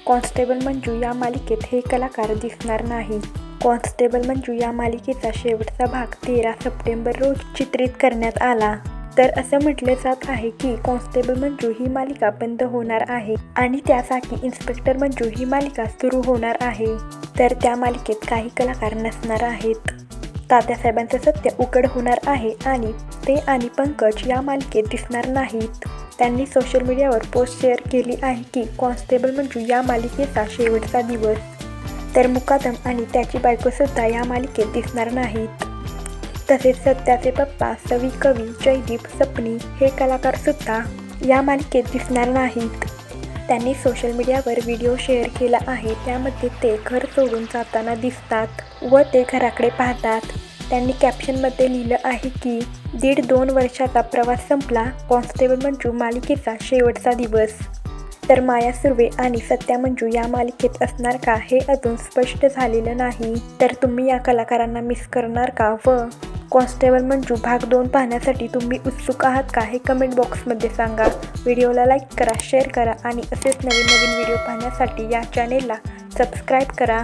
Constable Manju या मालिकेत हे कलाकार दिसणार नाही। कॉन्स्टेबल मंजू या मालिकेचा शेवटचा भाग 13 सप्टेंबर रोजी चित्रित करण्यात आला। तर असं म्हटलं जात आहे की कॉन्स्टेबल मंजू ही मालिका बंद होणार आहे आणि त्यासाठी इन्स्पेक्टर मंजू ही मालिका सुरू होणार आहे। तर त्या मालिकेत काही कलाकार नसणार आहेत। तात्यासाहेबांचं सत्य उघड होणार आहे आणि ते आणि पंकज या मालिकेत दिसणार नाहीत। त्यांनी सोशल मीडियावर पोस्ट शेअर केली आहे की कॉन्स्टेबल मंजू या मालिकेचा शेवटचा दिवस। तर मुकादम आणि त्याची बायकोसुद्धा या मालिकेत दिसणार नाहीत। तसेच सत्याचे पप्पा सवी, कवी, जयदीप, सपनी हे कलाकारसुद्धा या मालिकेत दिसणार नाहीत। त्यांनी सोशल मीडियावर व्हिडिओ शेअर केला आहे, त्यामध्ये ते घर सोडून जाताना दिसतात व ते घराकडे पाहतात। त्यांनी कॅप्शनमध्ये लिहिलं आहे की 1.5-2 वर्षाचा प्रवास संपला, कॉन्स्टेबल मंजू मालिकेचा शेवटचा दिवस। तर माया सुर्वे आणि सत्या मंजू या मालिकेत असणार का हे अजून स्पष्ट झालेलं नाही। तर तुम्ही या कलाकारांना मिस करणार का व कॉन्स्टेबल मंजू भाग 2 पाहण्यासाठी तुम्ही उत्सुक आहात का हे कमेंट बॉक्समध्ये सांगा। व्हिडिओला लाईक करा, शेअर करा आणि असेच नवीन व्हिडिओ पाहण्यासाठी या चॅनेलला सबस्क्राईब करा।